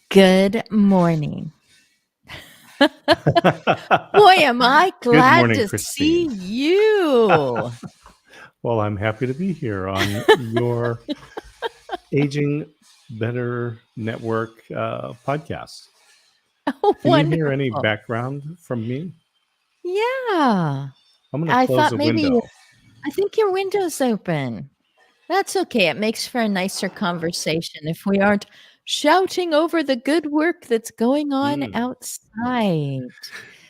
Good morning. Boy, am I Good glad morning, to see Christine. you. Well, I'm happy to be here on your Aging Better Network podcast. Can you hear any Wonderful. background from me? Yeah. I'm going to I close thought a maybe window. I think your window's open. That's okay. It makes for a nicer conversation if we aren't shouting over the good work that's going on Mm, outside.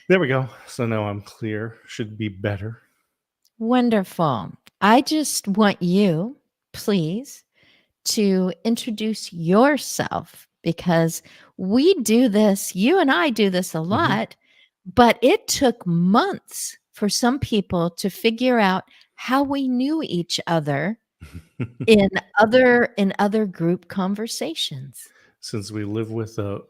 there we go. So now I'm clear. Should be better. Wonderful. I just want you, please, to introduce yourself because we do this, you and I do this a Hmm. lot, but it took months for some people to figure out how we knew each other in other group conversations. Since we live with the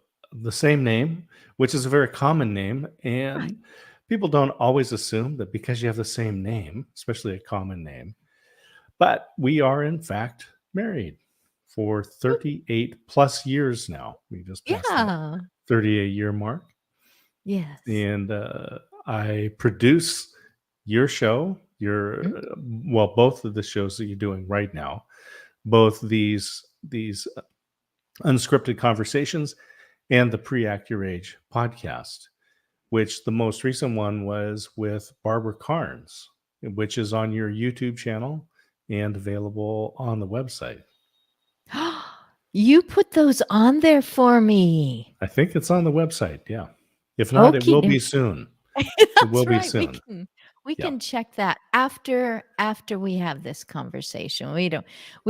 same name, which is a very common name, Right. and people don't always assume that because you have the same name, especially a common name. But we are, in fact, married for 38 plus years now. We just passed that Yeah. 38-year mark. Yes. And I produce your show, Mm. well, both of the shows that you're doing right now, both these unscripted conversations and the Pre-Act Your Age podcast, which the most recent one was with Barbara Carnes, which is on your YouTube channel and available on the website. You put those on there for me. I think it's on the website. Yeah. If not, it will Okey be soon. It will That's be right. We soon. can we Yeah. can check that after we have this conversation. We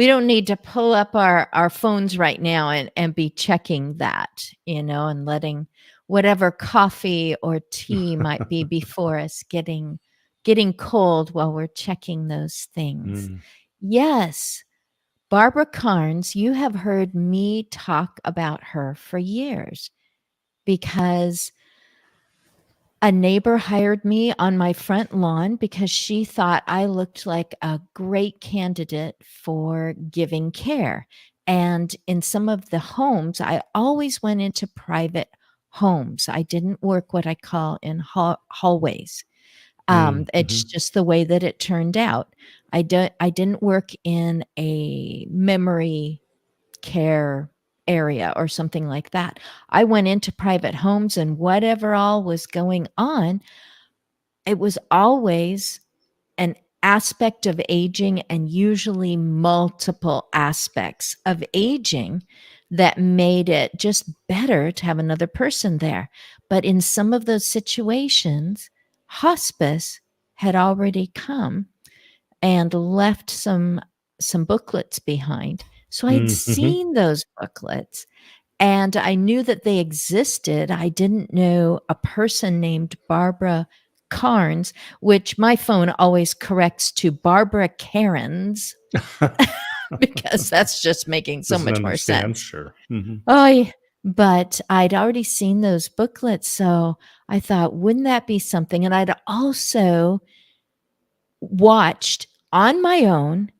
don't need to pull up our phones right now and be checking that, and letting whatever coffee or tea might be before us getting cold while we're checking those things. Mm. Yes, Barbara Carnes, you have heard me talk about her for years because a neighbor hired me on my front lawn because she thought I looked like a great candidate for giving care. And in some of the homes, I always went into private homes. I didn't work what I call in hallways. Mm. It's Mhm. just the way that it turned out. I didn't work in a memory care area or something like that. I went into private homes and whatever all was going on, it was always an aspect of aging and usually multiple aspects of aging that made it just better to have another person there. But in some of those situations, hospice had already come and left some booklets behind. So I'd Mm. Mhm. seen those booklets and I knew that they existed. I didn't know a person named Barbara Carnes, which my phone always corrects to Barbara Karens because that's just making so Doesn't much more understand. sense. Sure. Mhm. Oh, but I'd already seen those booklets, so I thought, wouldn't that be something? And I'd also watched on my own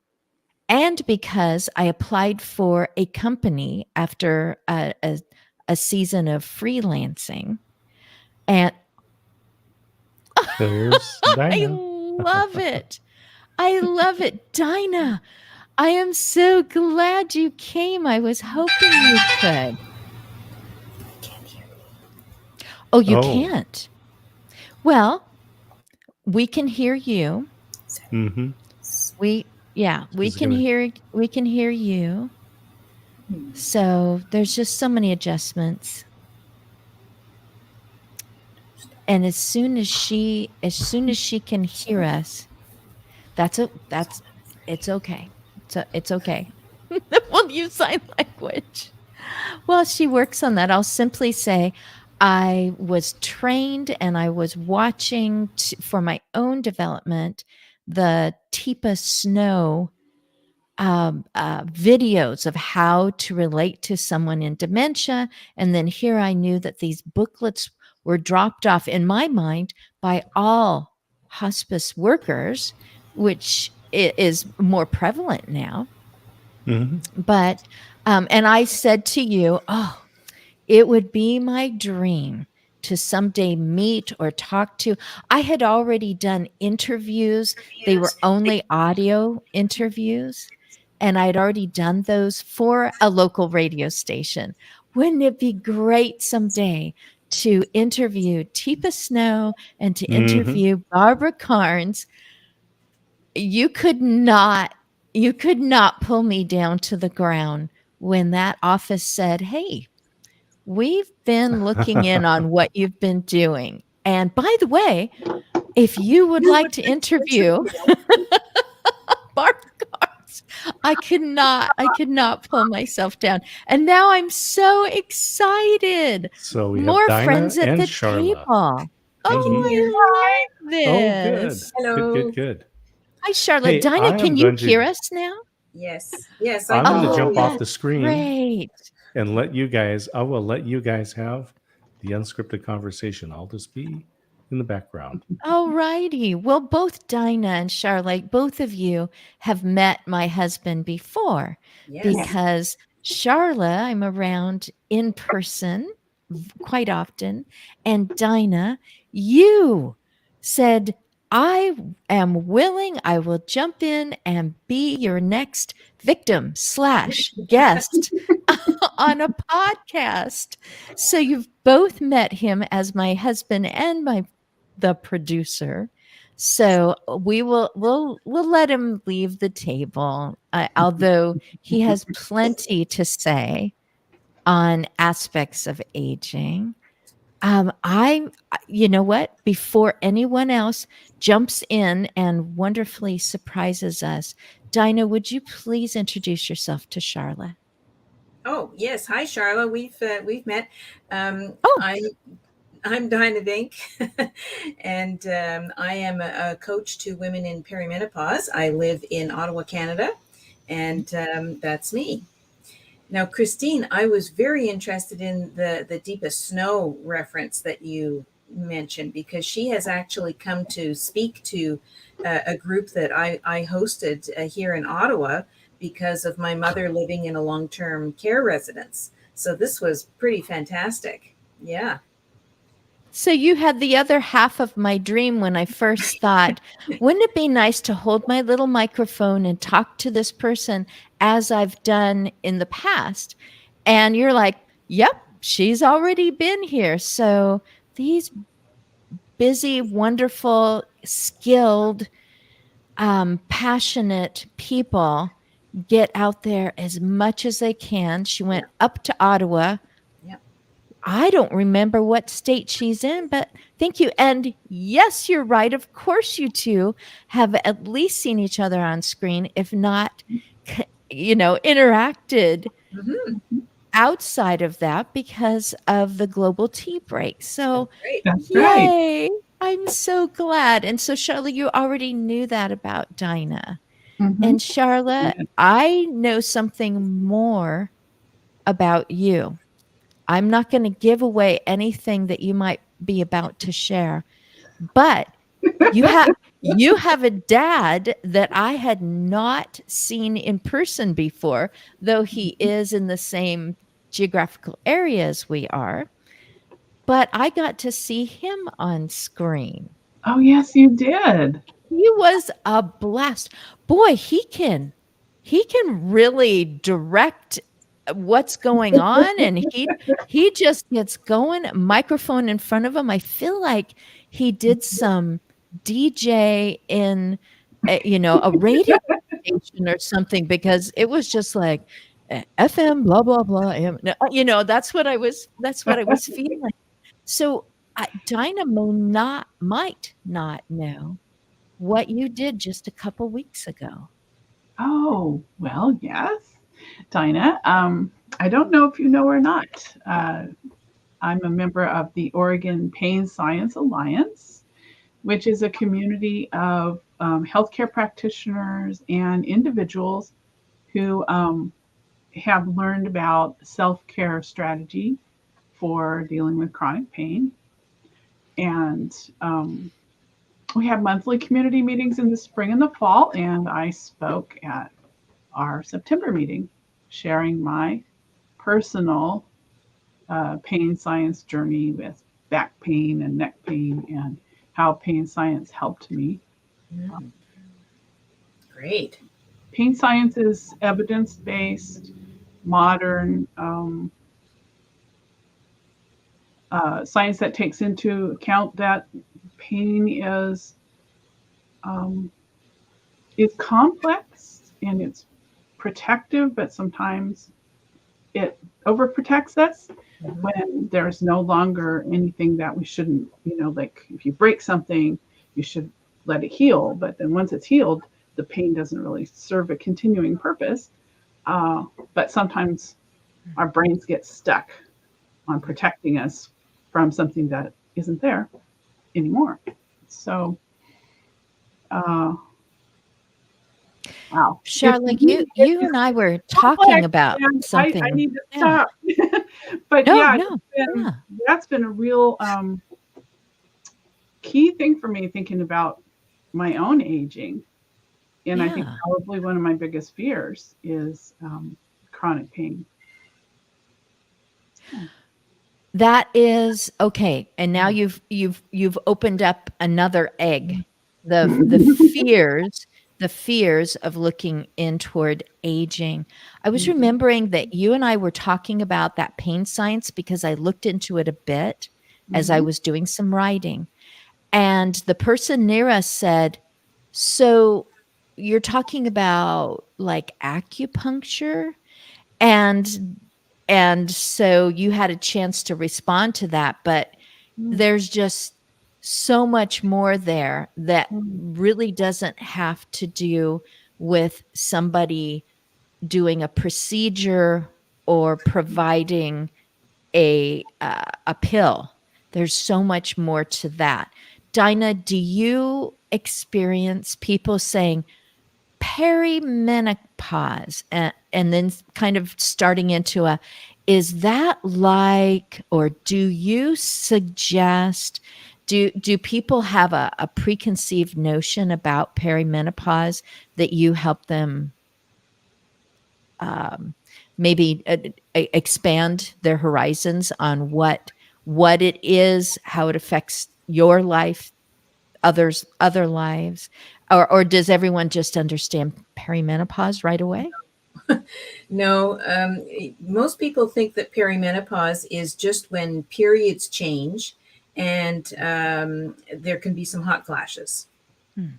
and because I applied for a company after a season of freelancing, and There's I Dinah. love it. I love it. Dinah, I am so glad you came. I was hoping you could. Oh, you Oh. can't? Well, we can hear you. Mm-hmm. We She's can gonna. hear you. So there's just so many adjustments. And as soon as she can hear us, that's it's okay. It's okay. We'll use sign language. Well, she works on that. I'll simply say, I was trained and I was watching for my own development the Teepa Snow videos of how to relate to someone in dementia. And then here I knew that these booklets were dropped off in my mind by all hospice workers, which is more prevalent now. Mm-hmm. But, and I said to you, oh, It would be my dream to someday meet or talk to. I had already done interviews. They were only audio interviews, and I'd already done those for a local radio station. Wouldn't it be great someday to interview Teepa Snow and to Hmm. interview Barbara Carnes? You could not you could not pull me down to the ground when that office said, "Hey, we've been looking in on what you've been doing. And by the way, if you would like to interview Barbara Carnes," I could not pull myself down. And now I'm so excited. So we have More Dinah friends at and the Charla. table. Hmm. Oh, I love Oh, good. this. Good, Hello. good, good. Hi, Charlotte. Hey, Dinah, I am can you going hear to us now? Yes. Yes, I I'm can going to hear Oh, jump you. off the that's screen great. and I will let you guys have the unscripted conversation. I'll just be in the background. All righty. Well, both Dinah and Charlotte, both of you have met my husband before Yes. because Charla, I'm around in person quite often. And Dinah, you said, "I am willing, I will jump in and be your next victim slash guest on a podcast." So you've both met him as my husband and the producer. So we'll let him leave the table, although he has plenty to say on aspects of aging. You know what? Before anyone else jumps in and wonderfully surprises us, Dinah, would you please introduce yourself to Charla? Oh, yes. Hi, Charla. We've met. Oh, I'm Dinah Vink, and I am a coach to women in perimenopause. I live in Ottawa, Canada, and that's me. Now, Christine, I was very interested in the Deepest Snow reference that you mentioned because she has actually come to speak to a group that I hosted here in Ottawa because of my mother living in a long-term care residence. So this was pretty fantastic. Yeah. so you had the other half of my dream when I first thought, wouldn't it be nice to hold my little microphone and talk to this person as I've done in the past? And you're like, yep, she's already been here. So these busy, wonderful, skilled, passionate people get out there as much as they can. She went up to Ottawa. Yeah. I don't remember what state she's in, but thank you. And yes, you're right. Of course, you two have at least seen each other on screen, if not, interacted Hmm. outside of that because of the global tea break. So, That's great. That's right. yay. I'm so glad. And so, Charlotte, you already knew that about Dinah. Mhm. And Charlotte, Yes. I know something more about you. I'm not going to give away anything that you might be about to share, but you have a dad that I had not seen in person before, though he is in the same geographical area as we are. But I got to see him on screen. Oh, yes, you did. He was a blast. Boy, he can really direct what's going on, and he just gets going, microphone in front of him. I feel like he did some DJ in a radio station or something, because it was just like FM blah blah blah that's what I was feeling. So Dinah might not know what you did just a couple weeks ago. Oh, well, yes. Dinah, I don't know if you know or not. I'm a member of the Oregon Pain Science Alliance, which is a community of healthcare practitioners and individuals who have learned about self care strategy for dealing with chronic pain. And we have monthly community meetings in the spring and the fall, and I spoke at our September meeting, sharing my personal pain science journey with back pain and neck pain, and how pain science helped me. Mm. Great. Pain science is evidence-based, modern science that takes into account that pain um, is complex and it's protective, but sometimes it overprotects us Mhm. when there's no longer anything that we shouldn't, like if you break something, you should let it heal. But then once it's healed, the pain doesn't really serve a continuing purpose. But sometimes our brains get stuck on protecting us from something that isn't there anymore. So, uh, wow. Charlotte, you and I were talking Complex, about and I something. need to Yeah. stop. But No, yeah, no. Yeah. that's been a real key thing for me, thinking about my own aging. And I think Yeah. probably one of my biggest fears is chronic pain. That is okay. And now you've opened up another egg. The fears of looking in toward aging. I was Mhm. remembering that you and I were talking about that pain science because I looked into it a bit as I Mhm. was doing some writing. And the person near us said, "So you're talking about like acupuncture?" And so you had a chance to respond to that, but Mhm. there's just so much more there that Mhm. really doesn't have to do with somebody doing a procedure or providing a pill. There's so much more to that. Dinah, do you experience people saying perimenopause and then kind of starting into a, is that like, or do you suggest, do people have a preconceived notion about perimenopause that you help them um, maybe expand their horizons on what it is, how it affects your life, other lives, or does everyone just understand perimenopause right away? No, most people think that perimenopause is just when periods change and there can be some hot flashes. Hmm.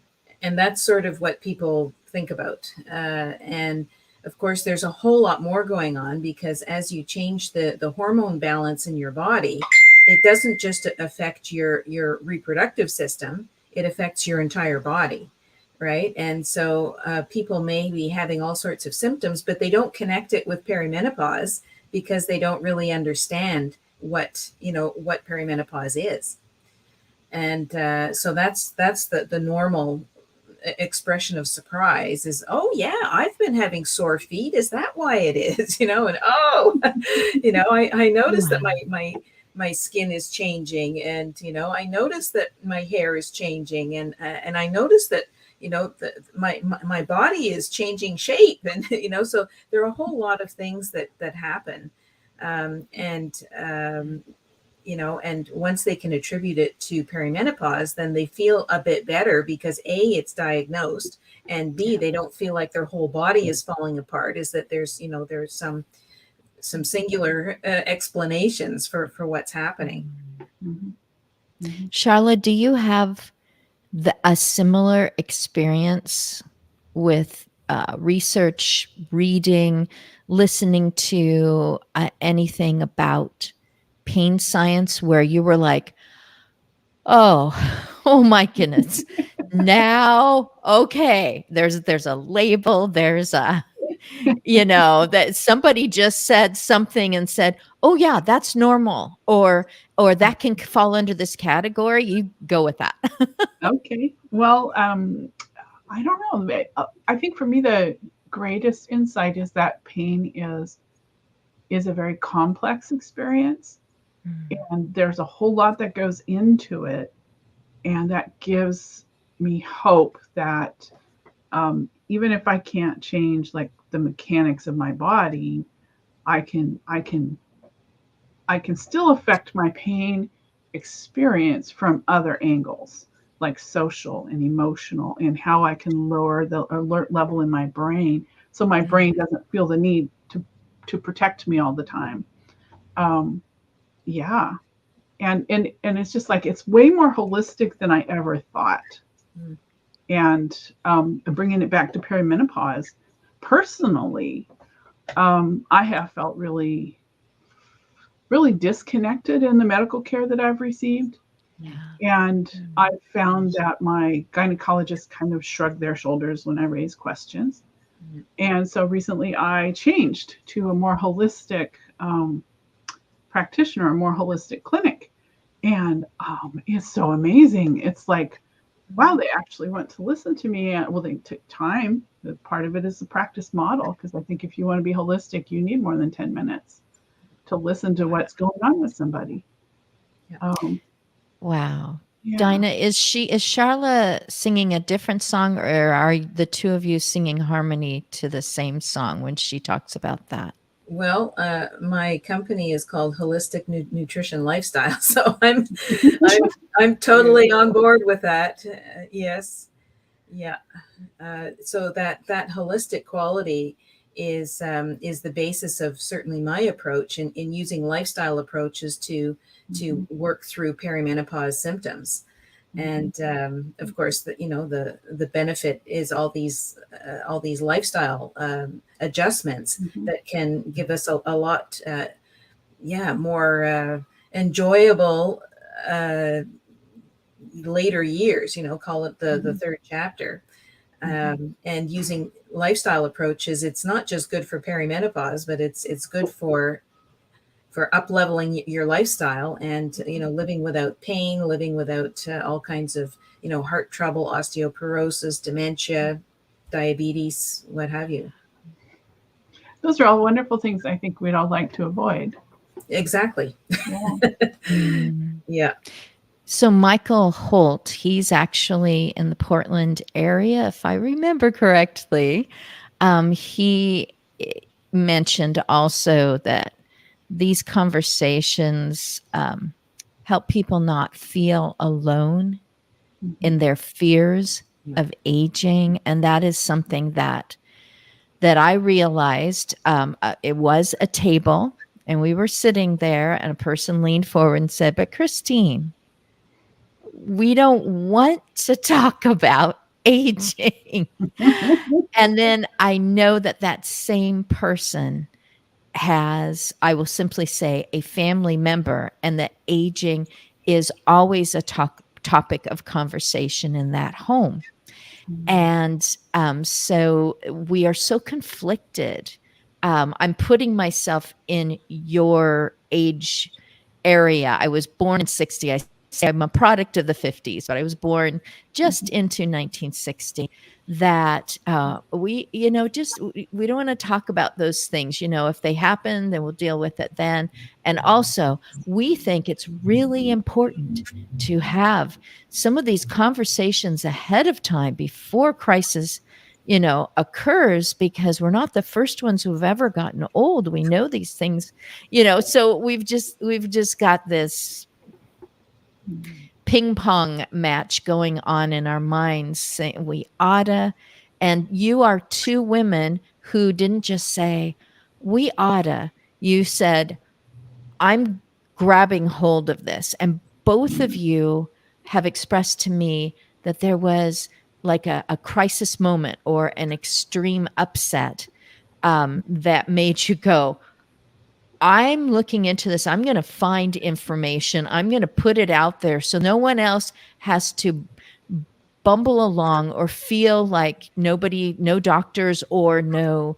And that's sort of what people think about. And of course, there's a whole lot more going on because as you change the hormone balance in your body, it doesn't just affect your reproductive system, it affects your entire body. Right. And so people may be having all sorts of symptoms, but they don't connect it with perimenopause because they don't really understand what perimenopause is. And so that's the normal expression of surprise is, oh yeah, I've been having sore feet, is that why it is? And oh, I noticed that Wow. my skin is changing, and I noticed that my hair is changing, and I noticed that my body is changing shape, and so there are a whole lot of things that happen. And and once they can attribute it to perimenopause, then they feel a bit better because A, it's diagnosed, and B, Yeah. they don't feel like their whole body is falling apart. Is that there's some singular explanations for what's happening. Mhm. Mhm. Charlotte, do you have a similar experience with research, reading, listening to anything about pain science where you were like, oh, oh my goodness. Now, okay, there's a label, there's a, that somebody just said something and said, "Oh yeah, that's normal," or that can fall under this category. You go with that. Okay. Well, I don't know. I think for me, the greatest insight is that pain is a very complex experience, Mm. and there's a whole lot that goes into it, and that gives me hope that even if I can't change like the mechanics of my body, I can I can still affect my pain experience from other angles, like social and emotional, and how I can lower the alert level in my brain so my brain doesn't feel the need to protect me all the time. Um, yeah, and it's just like it's way more holistic than I ever thought. Mm. And bringing it back to perimenopause, personally, I have felt really, really disconnected in the medical care that I've received. Yeah. And I found that my gynecologist kind of shrugged their shoulders when I raised questions. And so recently I changed to a more holistic practitioner, a more holistic clinic. And it's so amazing. It's like, wow, they actually want to listen to me. Well, they took time. The part of it is the practice model, because I think if you want to be holistic, you need more than 10 minutes to listen to what's going on with somebody. Yeah. Wow. Yeah. Dinah, is Charla singing a different song, or are the two of you singing harmony to the same song when she talks about that? Well, my company is called Holistic Nutrition Lifestyle, so I'm totally on board with that. Yes, yeah. So that holistic quality is the basis of certainly my approach in using lifestyle approaches to work through perimenopause symptoms. And of course, the benefit is all these lifestyle adjustments that can give us a lot, more enjoyable later years. Call it the third chapter. And using lifestyle approaches, it's not just good for perimenopause, but it's good for up leveling your lifestyle and living without pain, living without all kinds of heart trouble, osteoporosis, dementia, diabetes, what have you. Those are all wonderful things I think we'd all like to avoid. Exactly. Yeah. Yeah. So Michael Holt, he's actually in the Portland area, if I remember correctly. He mentioned also that these conversations help people not feel alone in their fears of aging, and that is something that I realized. It was a table, and we were sitting there, and a person leaned forward and said, "But Christine, we don't want to talk about aging." And then I know that that same person has, I will simply say, a family member, and that aging is always a topic of conversation in that home. And so we are so conflicted. I'm putting myself in your age area. I was born in 60. I say I'm a product of the 50s, but I was born just into 1960. That we don't want to talk about those things. If they happen, then we'll deal with it then. And also, we think it's really important to have some of these conversations ahead of time before crisis occurs, because we're not the first ones who've ever gotten old. We know these things, so we've just got this ping pong match going on in our minds, saying we oughta. And you are two women who didn't just say we oughta. You said, I'm grabbing hold of this. And both of you have expressed to me that there was like a crisis moment or an extreme upset that made you go, I'm looking into this. I'm going to find information. I'm going to put it out there so no one else has to bumble along or feel like no doctors or no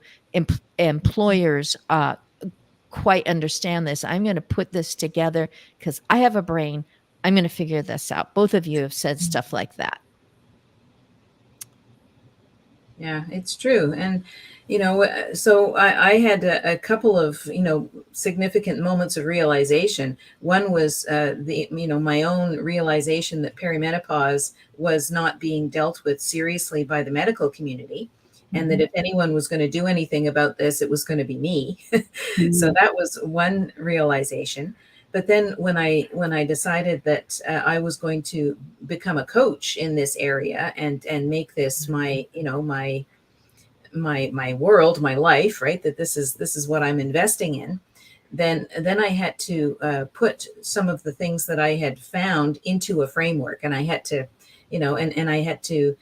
employers quite understand this. I'm going to put this together because I have a brain. I'm going to figure this out. Both of you have said stuff like that. Yeah, it's true. And, so I had a couple of, significant moments of realization. One was my own realization that perimenopause was not being dealt with seriously by the medical community. and that if anyone was going to do anything about this, it was going to be me. So Mhm. that was one realization. But then when I decided that I was going to become a coach in this area and make this my, my world, my life, right? That this is what I'm investing in. Then I had to put some of the things that I had found into a framework, and I had to, and I had to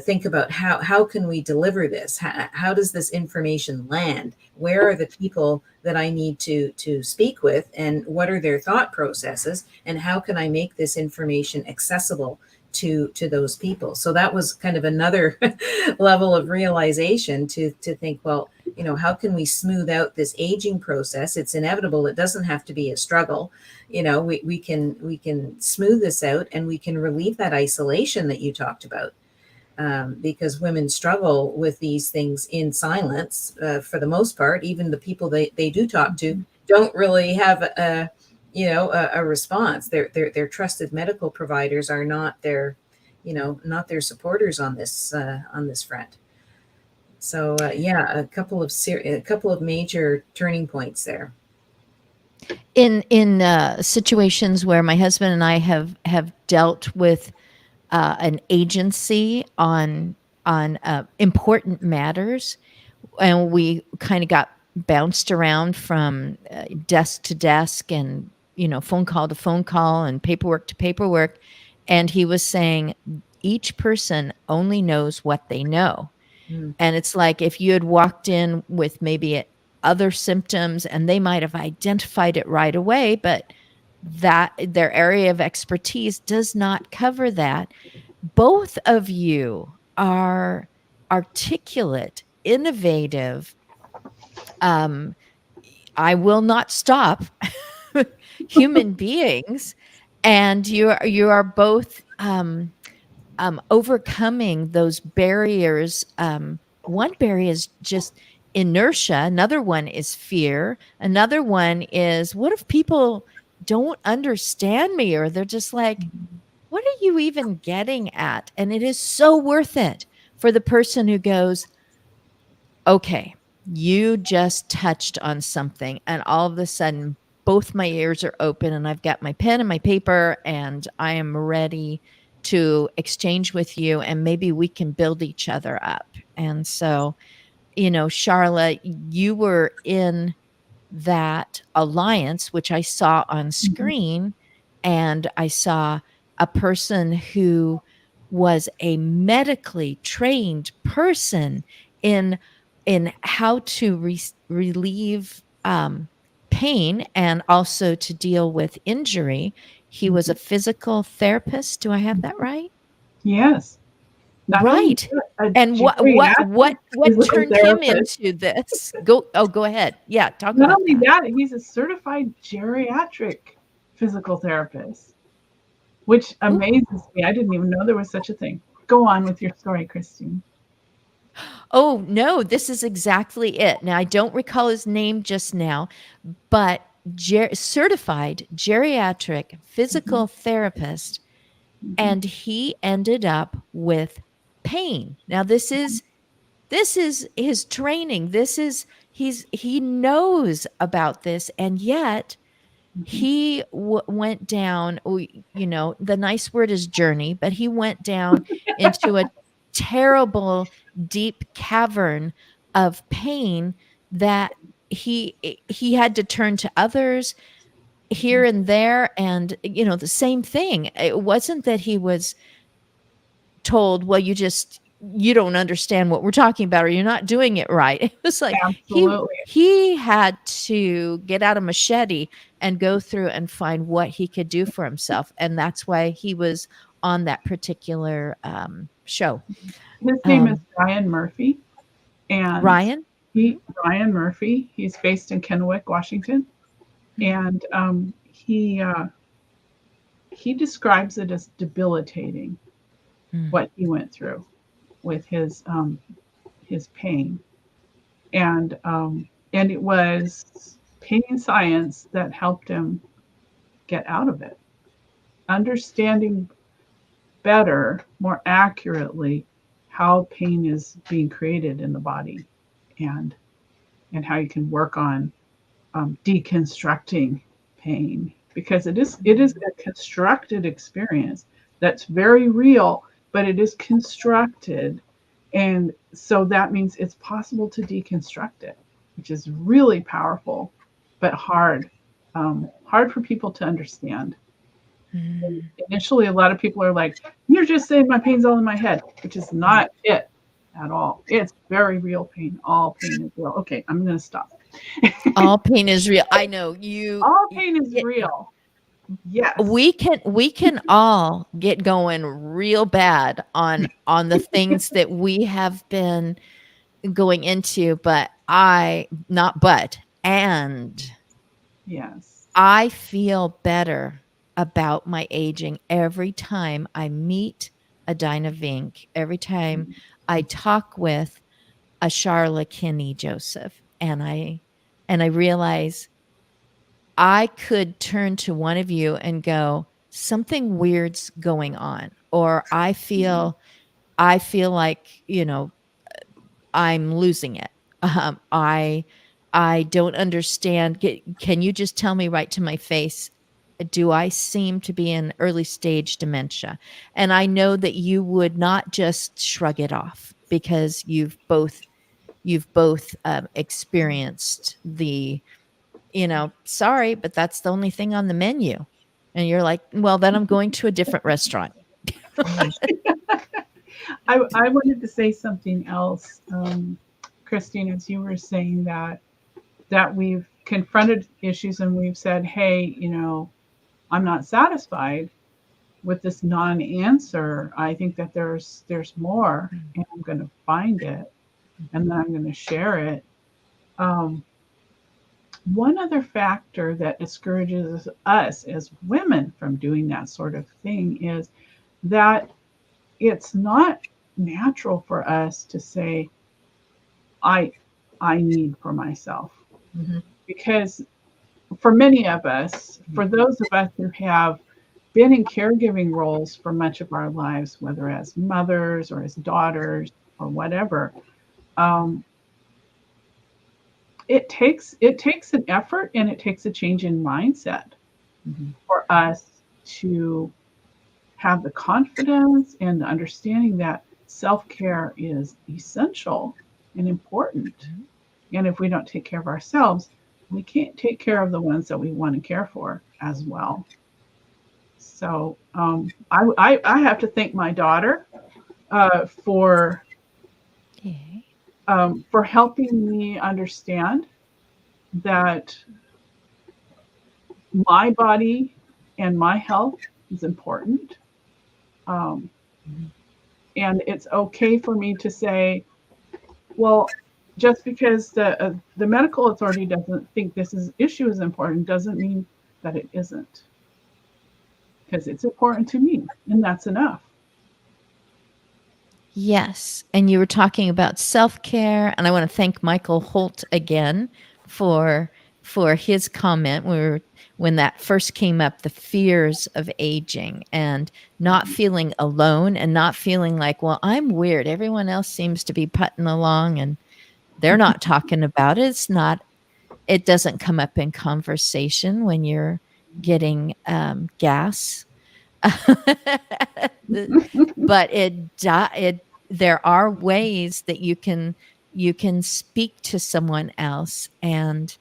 think about how can we deliver this? How does this information land? Where are the people that I need to speak with, and what are their thought processes? And how can I make this information accessible to those people? So that was kind of another level of realization to think, well, how can we smooth out this aging process? It's inevitable. It doesn't have to be a struggle. We can smooth this out, and we can relieve that isolation that you talked about, because women struggle with these things in silence for the most part. Even the people they do talk to don't really have a response. Their trusted medical providers are not not their supporters on this front. So yeah, a couple of major turning points there. In situations where my husband and I have dealt with an agency on important matters, and we kind of got bounced around from desk to desk, and phone call to phone call, and paperwork to paperwork, and he was saying each person only knows what they know. Mm. And it's like if you had walked in with maybe other symptoms, and they might have identified it right away, but that their area of expertise does not cover that. Both of you are articulate, innovative. Um, I will not stop human beings, and you are both overcoming those barriers. One barrier is just inertia. Another one is fear. Another one is, what if people don't understand me, or they're just like, what are you even getting at? And it is so worth it for the person who goes, okay, you just touched on something. And all of a sudden, both my ears are open, and I've got my pen and my paper, and I am ready to exchange with you. And maybe we can build each other up. And so, Charlotte, you were in that alliance, which I saw on Mhm. screen, and I saw a person who was a medically trained person in how to relieve pain, and also to deal with injury. He was a Mhm. physical therapist. Do I have that right? Yes. Not only Right. that, a And what what geriatric what what physical turned him therapist. into this? Go ahead. Yeah, talk Not about only that. that, he's a certified geriatric physical therapist, which Ooh. amazes me. I didn't even know there was such a thing. Go on with your story, Christine. Oh, no, this is exactly it. Now, I don't recall his name just now, but certified geriatric Mhm. physical therapist, Mhm. and he ended up with pain. Now, this is his training. He knows about this, and yet Mhm. he went down, the nice word is journey, but he went down into a terrible deep cavern of pain that he had to turn to others here Mhm. and there. And the same thing, it wasn't that he was told, well, you don't understand what we're talking about, or you're not doing it right. It was like he Absolutely. he had to get out a machete and go through and find what he could do for himself, and that's why he was on that particular show. His name is um Ryan Murphy, and Ryan. Mhm. he Ryan Murphy, he's based in Kennewick, Washington, Mhm. and he describes it as debilitating Mm. what he went through with his pain, and it was pain science that helped him get out of it, understanding better, more accurately, how pain is being created in the body, and how you can work on deconstructing pain, because it is a constructed experience that's very real, but it is constructed, and so that means it's possible to deconstruct it, which is really powerful, but hard for people to understand. Mm. Initially, a lot of people are like, "You're just saying my pain's all in my head," which is not it at all. It's very real pain. All pain is real. Okay, I'm going to stop. All pain is real. I know you. All pain is real. Yes. We can all get going real bad on the things that we have been going into, but and Yes. I feel better about my aging every time I meet a Dinah Vink, every time I talk with a Charla Kinney Joseph, and I realize I could turn to one of you and go, something weird's going on, or I feel like, I'm losing it. Um, I I don't understand. Can you just tell me right to my face? Do I seem to be in early stage dementia? And I know that you would not just shrug it off because you've both experienced sorry, but that's the only thing on the menu. And you're like, well, then I'm going to a different restaurant. I wanted to say something else, Christine, as you were saying that we've confronted issues and we've said, hey, I'm not satisfied with this non-answer. I think that there's more, and I'm going to find it, and then I'm going to share it. One other factor that discourages us as women from doing that sort of thing is that it's not natural for us to say, I need for myself. Mhm. Because for many of us, for those of us who have been in caregiving roles for much of our lives, whether as mothers or as daughters or whatever, um, it takes an effort, and it takes a change in mindset Mhm. for us to have the confidence and the understanding that self-care is essential and important. And if we don't take care of ourselves, we can't take care of the ones that we want to care for as well. So I have to thank my daughter for Okay. helping me understand that my body and my health is important. Um, and it's okay for me to say, well, just because the medical authority doesn't think issue is important doesn't mean that it isn't, because it's important to me, and that's enough. Yes. And you were talking about self-care, and I want to thank Michael Holt again for his comment when that first came up, the fears of aging and not feeling alone and not feeling like, well, I'm weird. Everyone else seems to be putting along and they're not talking about it. It doesn't come up in conversation when you're getting gas. But there are ways that you can speak to someone else, and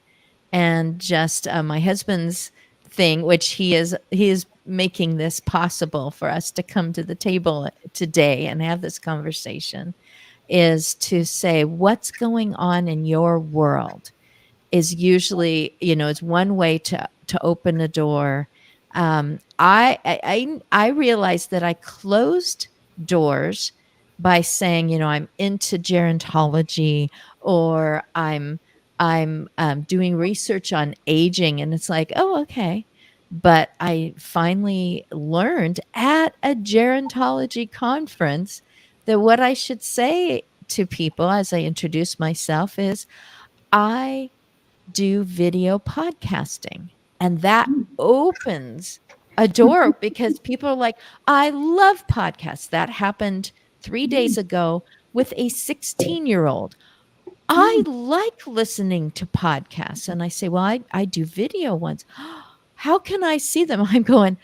just my husband's thing, which he is making this possible for us to come to the table today and have this conversation, is to say what's going on in your world is usually, is one way to open a door. I realized that I closed doors by saying, I'm into gerontology, or I'm doing research on aging, and it's like, oh, okay. But I finally learned at a gerontology conference that what I should say to people as I introduce myself is, I do video podcasting. And that opens a door because people are like, I love podcasts. That happened 3 days ago with a 16-year-old. I like listening to podcasts. And I say, well, I do video ones. How can I see them? I'm going,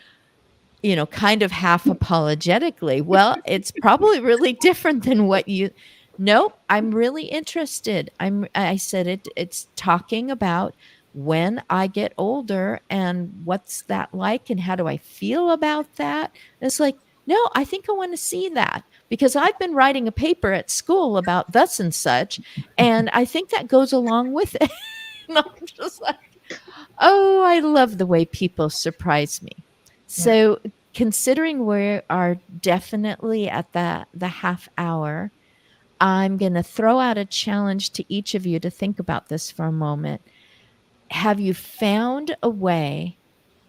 kind of half apologetically. Well, it's probably really different than what you. Nope, I'm really interested. I said it's talking about when I get older and what's that like and how do I feel about that? It's like, no, I think I want to see that because I've been writing a paper at school about thus and such, and I think that goes along with it. And I'm just like, oh, I love the way people surprise me. Yeah. So considering we are definitely at the half hour, I'm going to throw out a challenge to each of you to think about this for a moment. Have you found a way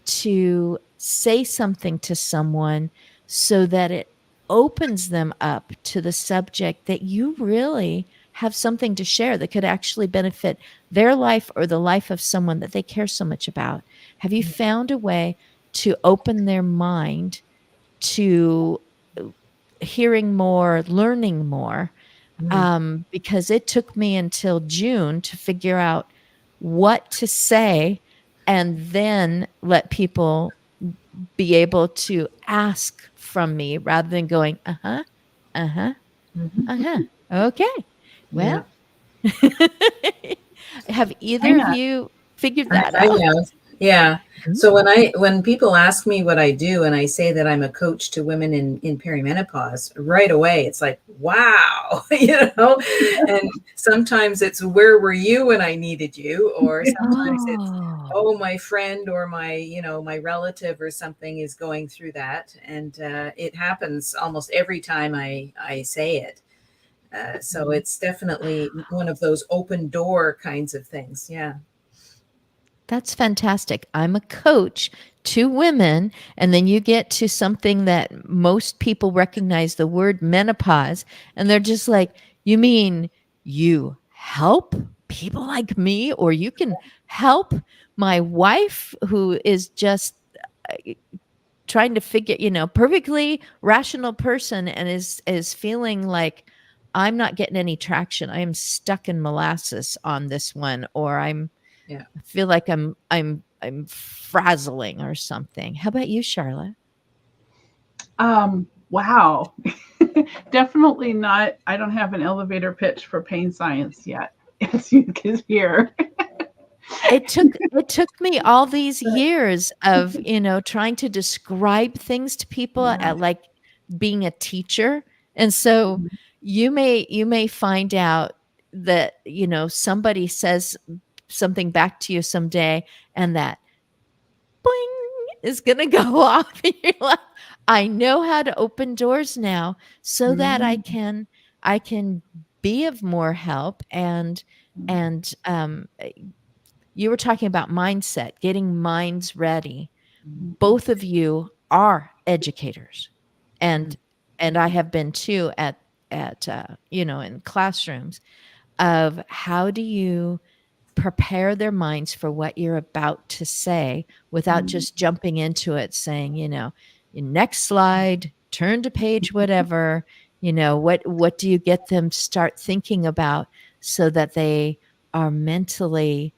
to say something to someone so that it opens them up to the subject that you really have something to share that could actually benefit their life or the life of someone that they care so much about? Have you found a way to open their mind to hearing more, learning more? Because it took me until June to figure out what to say and then let people be able to ask from me rather than going, uh-huh, uh-huh, uh-huh. Okay. Yeah. Well, have either of China. you figured I, that I out? have. Yeah. Mhm. So when people ask me what I do and I say that I'm a coach to women in perimenopause, right away it's like, wow, And sometimes it's where were you when I needed you, or sometimes it's Oh, oh my friend or my relative or something is going through that, and it happens almost every time I say it. So it's definitely one of those open door kinds of things. Yeah. that's fantastic. I'm a coach to women, and then you get to something that most people recognize the word menopause, and they're just like, you mean you help people like me, or you can help my wife who is just uh, trying to figure, perfectly rational person and is feeling like I'm not getting any traction. I am stuck in molasses on this one, or Yeah. I feel like I'm frazzling or something. How about you, Charlotte? Wow. Definitely not. I don't have an elevator pitch for pain science yet, as you can hear. It took me all these years of, trying to describe things to people Yeah. at like being a teacher. And so you may find out that, somebody says something back to you someday and that boing is going to go off and you're like, I know how to open doors now so that I Mhm. can be of more help. And you were talking about mindset, getting minds ready. Mhm. Both of you are educators, Mm. and I have been too at in classrooms of how do you prepare their minds for what you're about to say without Mhm. just jumping into it saying, next slide, turn to page whatever, what do you get them to start thinking about so that they are mentally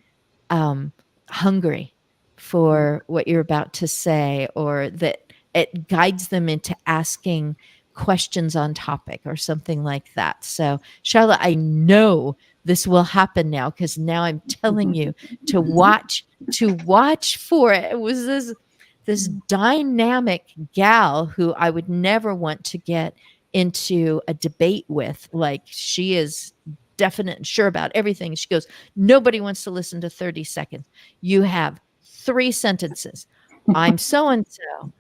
um, hungry for what you're about to say, or that it guides them into asking questions on topic or something like that. So, Charlotte, I know this will happen now because now I'm telling you to watch for it. It was this dynamic gal who I would never want to get into a debate with. Like, she is definite and sure about everything. She goes, nobody wants to listen to 30 seconds. You have 3 sentences. I'm so and so.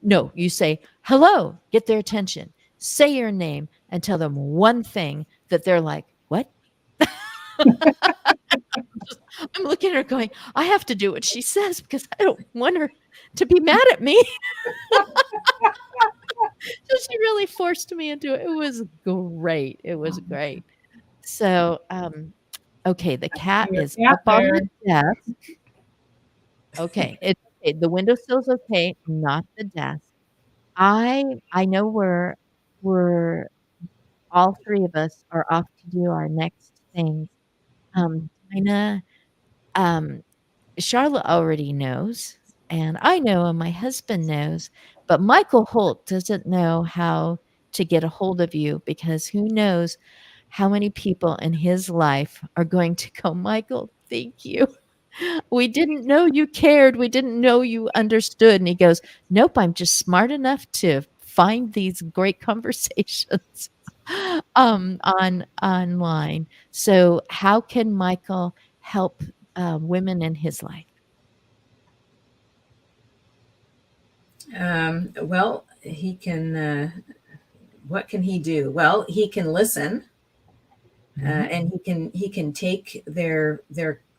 No, you say, hello, get their attention, say your name, and tell them one thing that they're like, what? I'm looking at her going, I have to do what she says because I don't want her to be mad at me. So she really forced me into it. It was great. It was great. So, okay, the cat Your is cat up on there. the desk. Okay, it's okay. The windowsill's okay, not the desk. I know we're all three of us are off to do our next things. Dinah, um, Charlotte already knows, and I know, and my husband knows, but Michael Holt doesn't know how to get a hold of you because who knows how many people in his life are going to go, Michael, thank you. We didn't know you cared. We didn't know you understood. And he goes, nope, I'm just smart enough to find these great conversations on online. So how can Michael help women in his life? Well, he can. What can he do? Well, he can listen, and he can take their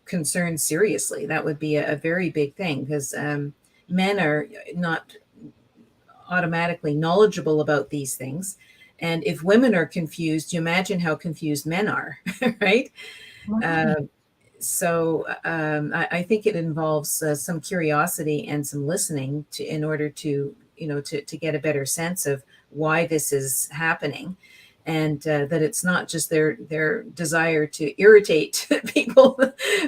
concerns seriously. That would be a very big thing because men are not automatically knowledgeable about these things. And if women are confused, you imagine how confused men are, right? Right. So I think it involves some curiosity and some listening in order to to get a better sense of why this is happening, and that it's not just their desire to irritate people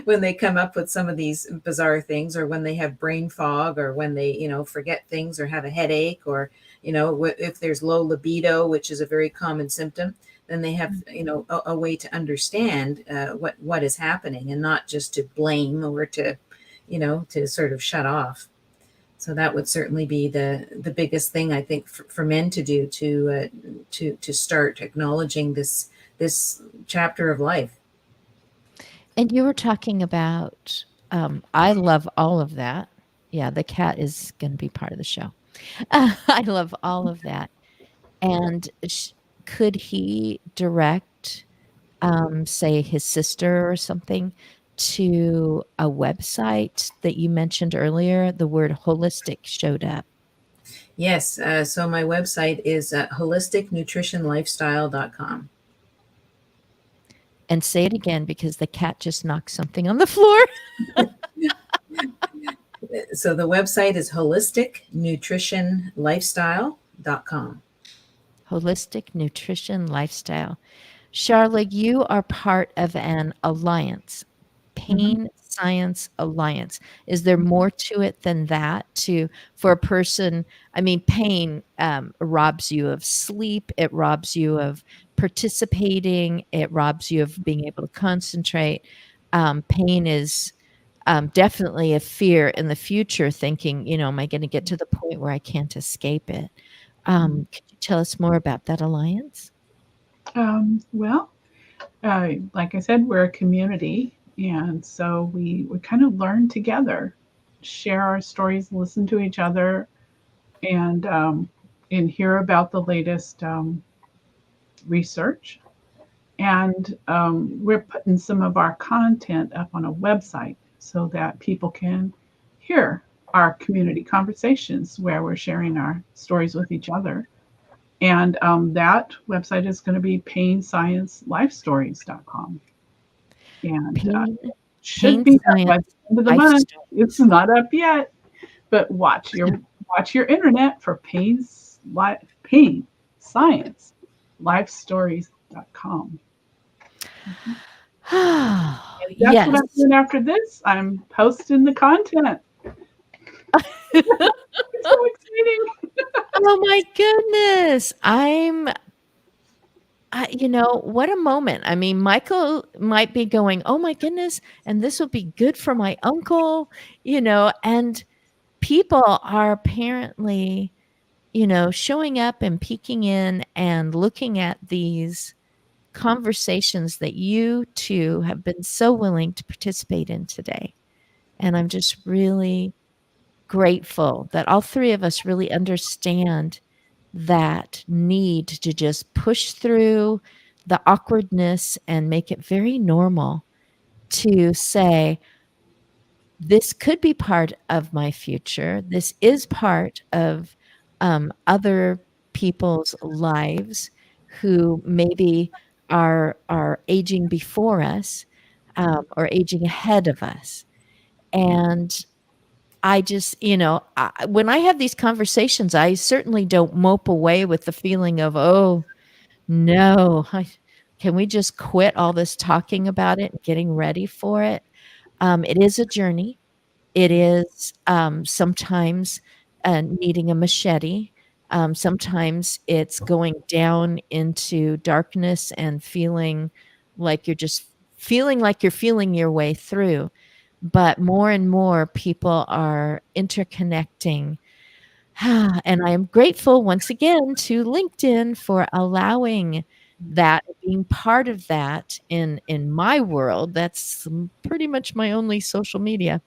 when they come up with some of these bizarre things, or when they have brain fog, or when they forget things, or have a headache, or if there's low libido, which is a very common symptom. Then they have a way to understand what is happening, and not just to blame, or to to sort of shut off. So that would certainly be the biggest thing, I think, for men to do, to start acknowledging this chapter of life. And you were talking about, I love all of that. Yeah, the cat is going to be part of the show. I love all of that. And could he direct, say, his sister or something to a website that you mentioned earlier? The word holistic showed up. Yes. So my website is holisticnutritionlifestyle.com. And say it again because the cat just knocked something on the floor. So the website is holisticnutritionlifestyle.com. Holistic Nutrition Lifestyle. Charlotte, you are part of an alliance, Mhm. Pain Science Alliance. Is there more to it than that? For a person, I mean, pain robs you of sleep. It robs you of participating. It robs you of being able to concentrate. Pain is definitely a fear in the future, thinking, am I going to get to the point where I can't escape it? Could you tell us more about that alliance? Well, like I said, we're a community, and so we kind of learn together, share our stories, listen to each other, and hear about the latest research. And we're putting some of our content up on a website so that people can hear our community conversations where we're sharing our stories with each other. And that website is going to be painsciencelifestories.com. And Pain should Pain be up by the Science end of the Life month. It's Stories. not up yet, but watch your internet for pain science lifestories.com. And that's what I'm Yes. doing after this. I'm posting the content. It's so exciting. Oh my goodness. What a moment. I mean, Michael might be going, "Oh my goodness, and this will be good for my uncle," and people are apparently, showing up and peeking in and looking at these conversations that you two have been so willing to participate in today. And I'm just really grateful that all three of us really understand that need to just push through the awkwardness and make it very normal to say, this could be part of my future. This is part of other people's lives who maybe are aging before us or aging ahead of us. And I just, when I have these conversations, I certainly don't mope away with the feeling of, oh, no, can we just quit all this talking about it and getting ready for it? It is a journey. It is sometimes needing a machete. Sometimes it's going down into darkness and feeling like you're feeling your way through. But more and more people are interconnecting. And I am grateful once again to LinkedIn for allowing that, being part of that in my world. That's pretty much my only social media.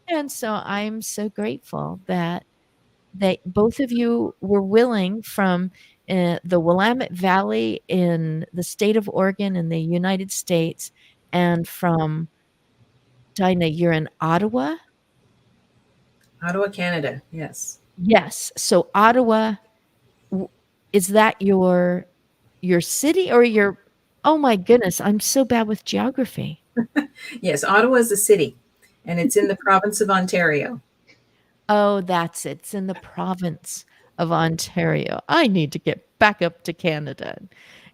And so I'm so grateful that both of you were willing, from the Willamette Valley in the state of Oregon in the United States, and from Dinah, you're in Ottawa? Ottawa, Canada. Yes. Yes. So Ottawa, is that your city or your, oh my goodness, I'm so bad with geography. Yes, Ottawa is a city, and it's in the province of Ontario. Oh, that's it. It's in the province of Ontario. I need to get back up to Canada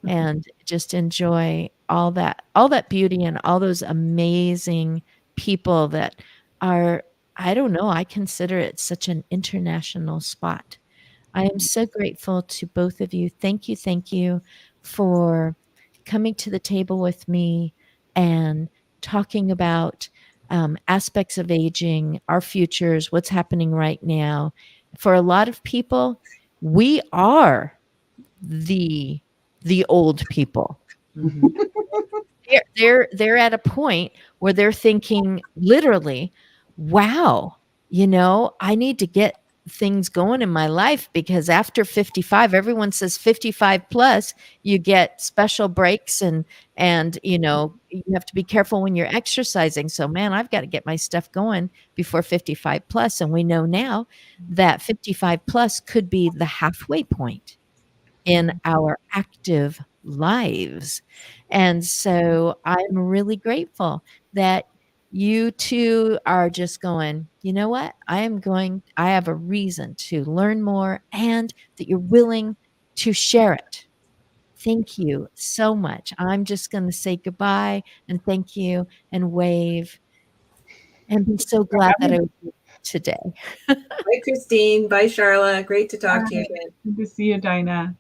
and just enjoy all that beauty and all those amazing people that are, I don't know, I consider it such an international spot. I am so grateful to both of you. Thank you for coming to the table with me and talking about aspects of aging, our futures, what's happening right now. For a lot of people, we are the old people. Mhm. They're at a point where they're thinking literally, wow, I need to get things going in my life, because after 55, everyone says 55 plus, you get special breaks, and you have to be careful when you're exercising. So man, I've got to get my stuff going before 55 plus. And we know now that 55 plus could be the halfway point in our active lives. And so I'm really grateful that you two are just going, you know what? I have a reason to learn more, and that you're willing to share it. Thank you so much. I'm just going to say goodbye and thank you and wave and be so glad that I was here today. Bye, Christine. Bye, Charla. Great to talk to you Bye. again. Good to see you, Dinah.